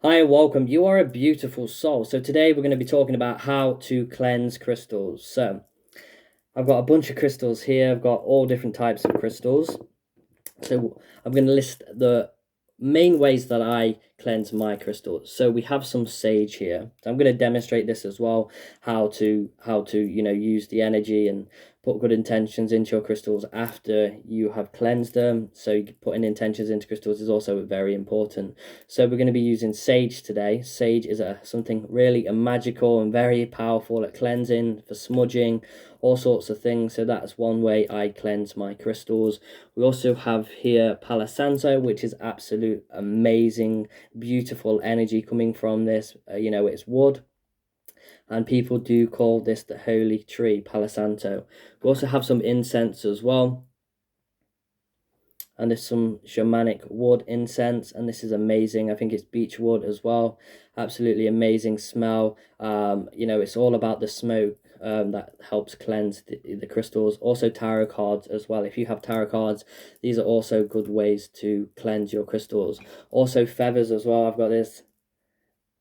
Hi, welcome. You are a beautiful soul. So today we're going to be talking about how to cleanse crystals. So I've got a bunch of crystals here. I've got all different types of crystals. So I'm going to list the main ways that I cleanse my crystals. So we have some sage here. So I'm going to demonstrate this as well, how to use the energy and put good intentions into your crystals after you have cleansed them. So putting intentions into crystals is also very important. So we're going to be using sage today. Sage is something really magical and very powerful at cleansing, for smudging, all sorts of things. So that's one way I cleanse my crystals. We also have here Palo Santo, which is absolute amazing, beautiful energy coming from this. It's wood, and people do call this the holy tree, Palo Santo. We also have some incense as well, and there's some shamanic wood incense, and this is amazing. I think it's beech wood as well. Absolutely amazing smell. It's all about the smoke. That helps cleanse the crystals. Also tarot cards as well. If you have tarot cards, these are also good ways to cleanse your crystals. Also feathers as well. I've got this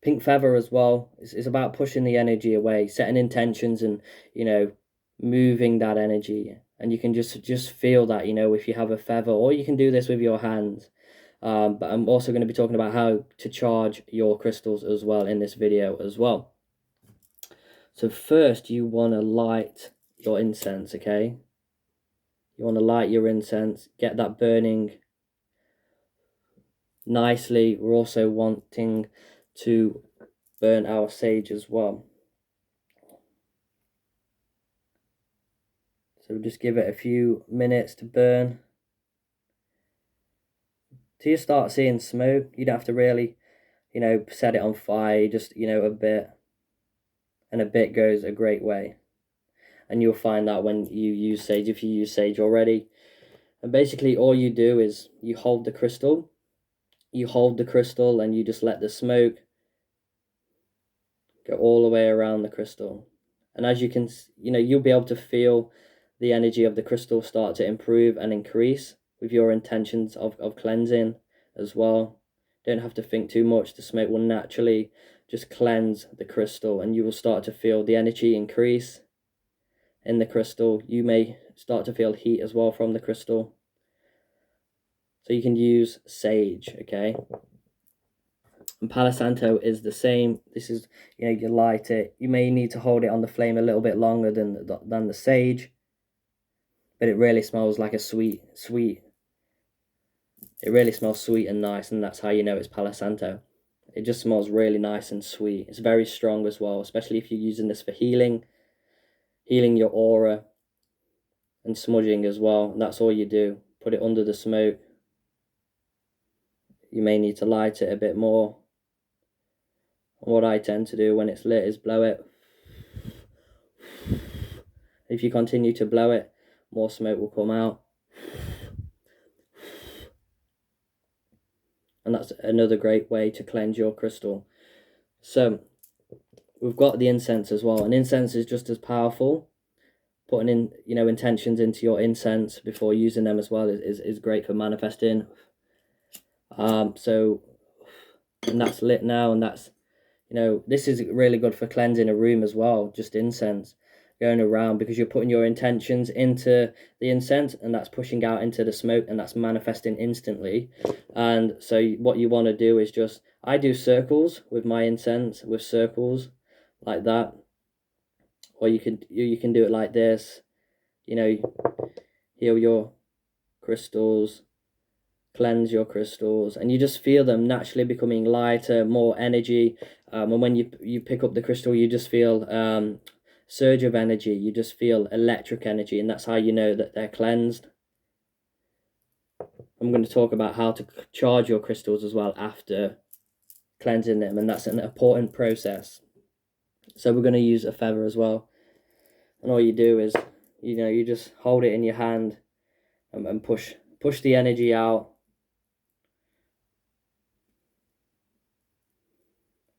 pink feather as well. It's about pushing the energy away, setting intentions, and moving that energy. And you can just feel that, if you have a feather, or you can do this with your hands. But I'm also going to be talking about how to charge your crystals as well in this video as well. So first you want to light your incense, okay? You want to light your incense, get that burning nicely. We're also wanting to burn our sage as well. So just give it a few minutes to burn till you start seeing smoke. You don't have to really, set it on fire. Just, a bit, and a bit goes a great way. And you'll find that when you use sage, if you use sage already, and basically all you do is you hold the crystal, and you just let the smoke go all the way around the crystal. And as you can, you'll be able to feel the energy of the crystal start to improve and increase with your intentions of cleansing as well. Don't have to think too much. The smoke will naturally just cleanse the crystal, and you will start to feel the energy increase in the crystal. You may start to feel heat as well from the crystal. So you can use sage, okay? And Palo Santo is the same. This is, you light it. You may need to hold it on the flame a little bit longer than the sage, but it really smells like a sweet. It really smells sweet and nice, and that's how you know it's Palo Santo. It just smells really nice and sweet. It's very strong as well, especially if you're using this for healing your aura, and smudging as well. And that's all you do. Put it under the smoke. You may need to light it a bit more. And what I tend to do when it's lit is blow it. If you continue to blow it, more smoke will come out. And that's another great way to cleanse your crystal. So we've got the incense as well, and incense is just as powerful. Putting in, intentions into your incense before using them as well is great for manifesting. So, and that's lit now, and that's, this is really good for cleansing a room as well. Just incense going around, because you're putting your intentions into the incense, and that's pushing out into the smoke, and that's manifesting instantly. And so what you want to do is I do circles with my incense, with circles like that, or you can do it like this. Heal your crystals, cleanse your crystals, and you just feel them naturally becoming lighter, more energy. And when you pick up the crystal, you just feel surge of energy. You just feel electric energy, and that's how you know that they're cleansed. I'm going to talk about how to charge your crystals as well after cleansing them, and that's an important process. So we're going to use a feather as well, and all you do is you just hold it in your hand and push the energy out,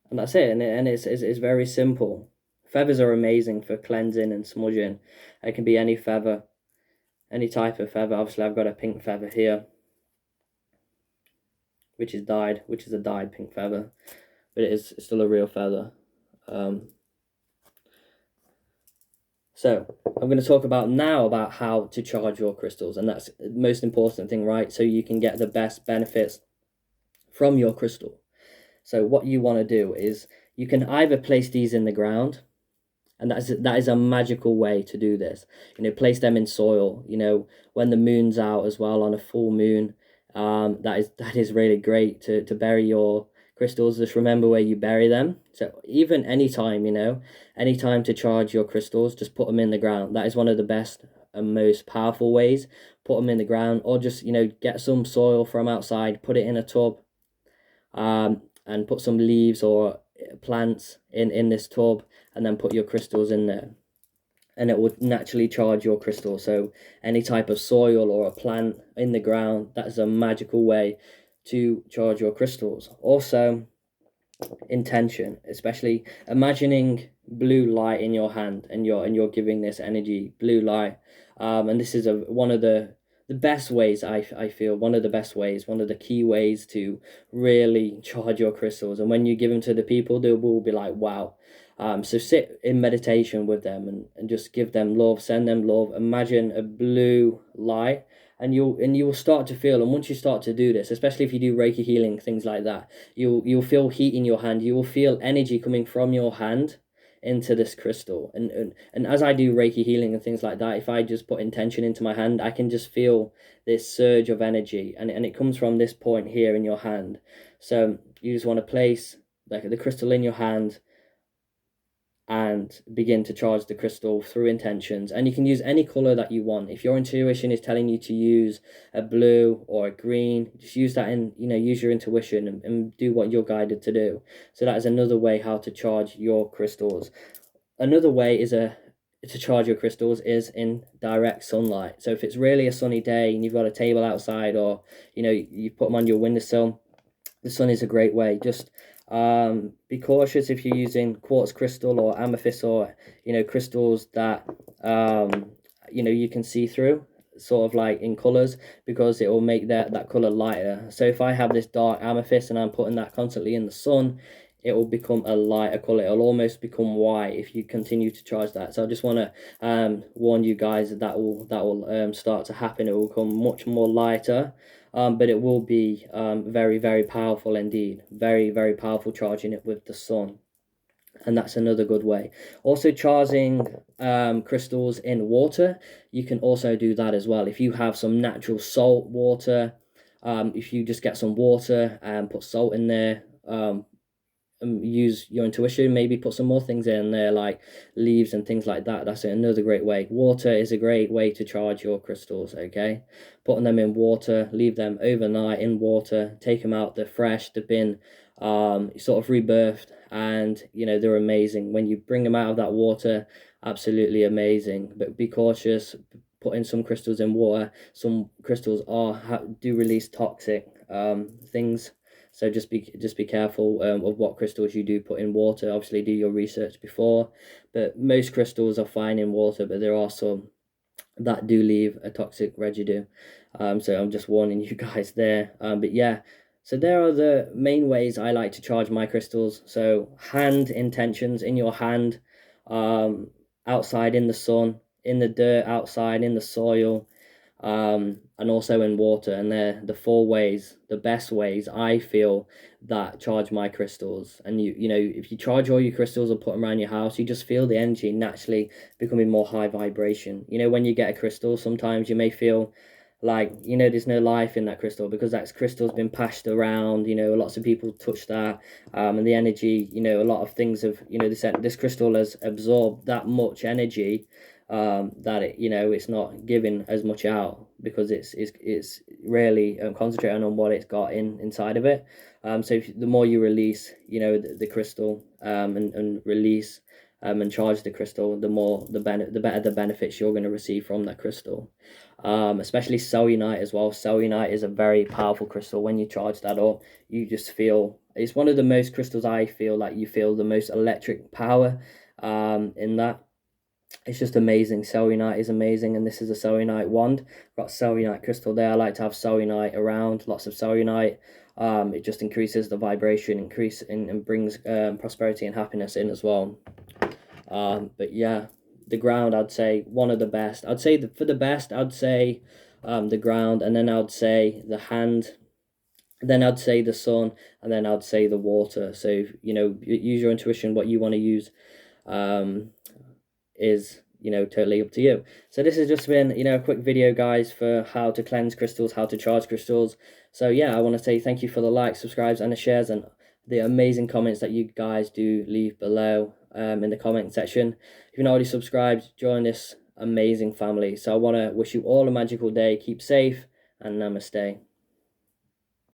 and that's it. And it's very simple. Feathers are amazing for cleansing and smudging. It can be any feather, any type of feather. Obviously I've got a pink feather here, which is a dyed pink feather. but it is still a real feather. So I'm going to talk about how to charge your crystals, and that's the most important thing, right? So you can get the best benefits from your crystal. So what you want to do is you can either place these in the ground, and that is a magical way to do this. Place them in soil. When the moon's out as well, on a full moon, that is really great to bury your crystals. Just remember where you bury them. So even anytime, anytime to charge your crystals, just put them in the ground. That is one of the best and most powerful ways. Put them in the ground, or just get some soil from outside, put it in a tub, and put some leaves or plants in this tub, and then put your crystals in there, and it would naturally charge your crystal. So any type of soil or a plant in the ground, that is a magical way to charge your crystals. Also, intention, especially imagining blue light in your hand, and you're giving this energy blue light, and this is one of the best ways. I feel one of the best ways, one of the key ways to really charge your crystals. And when you give them to the people, they will be like, wow. So sit in meditation with them, and just give them love, send them love, imagine a blue light, and you will start to feel. And once you start to do this, especially if you do Reiki healing, things like that, you'll feel heat in your hand. You will feel energy coming from your hand into this crystal. And as I do Reiki healing and things like that, if I just put intention into my hand, I can just feel this surge of energy, and it comes from this point here in your hand. So you just want to place like the crystal in your hand and begin to charge the crystal through intentions. And you can use any color that you want. If your intuition is telling you to use a blue or a green, just use that, use your intuition, and do what you're guided to do. So that is another way how to charge your crystals. Another way to charge your crystals is in direct sunlight. So if it's really a sunny day and you've got a table outside, or you put them on your windowsill, the sun is a great way. Just be cautious if you're using quartz crystal or amethyst, or crystals that you can see through, sort of like in colors, because it will make that color lighter. So if I have this dark amethyst and I'm putting that constantly in the sun, it will become a lighter color. It'll almost become white if you continue to charge that. So I just want to warn you guys that will start to happen. It will become much more lighter, but it will be very, very powerful indeed. Very, very powerful, charging it with the sun. And that's another good way. Also, charging crystals in water, you can also do that as well. If you have some natural salt water, if you just get some water and put salt in there, use your intuition, maybe put some more things in there like leaves and things like that. That's another great way. Water is a great way to charge your crystals. Okay, putting them in water, leave them overnight in water, take them out, they're fresh, they've been sort of rebirthed, and they're amazing when you bring them out of that water. Absolutely amazing. But be cautious putting some crystals in water. Some crystals do release toxic things. So just be careful of what crystals you do put in water. Obviously, do your research before. But most crystals are fine in water, but there are some that do leave a toxic residue. So I'm just warning you guys there. But yeah, so there are the main ways I like to charge my crystals. So hand intentions in your hand, outside in the sun, in the dirt, outside in the soil, and also in water. And they're the four ways, the best ways I feel that charge my crystals. And if you charge all your crystals and put them around your house, you just feel the energy naturally becoming more high vibration. When you get a crystal, sometimes you may feel like there's no life in that crystal, because that crystal's been passed around. Lots of people touch that, and the energy, a lot of things have, this crystal has absorbed that much energy, that it's not giving as much out, because it's really concentrating on what it's got inside of it. So the more you release the crystal, and release and charge the crystal, the better the benefits you're going to receive from that crystal. Especially selenite as well. Selenite is a very powerful crystal. When you charge that up, you just feel, it's one of the most crystals I feel like you feel the most electric power in that. It's just amazing. Selenite is amazing, and this is a selenite wand. Got selenite crystal there. I like to have selenite around, lots of selenite. It just increases the vibration, and brings prosperity and happiness in as well. But yeah, the ground, I'd say one of the best. I'd say for the best, I'd say the ground, and then I'd say the hand, then I'd say the sun, and then I'd say the water. So, use your intuition. What you want to use is, totally up to you. So this has just been, a quick video, guys, for how to cleanse crystals, how to charge crystals. So yeah, I want to say thank you for the likes, subscribes, and the shares, and the amazing comments that you guys do leave below in the comment section. If you're not already subscribed, join this amazing family. So I want to wish you all a magical day. Keep safe, and namaste.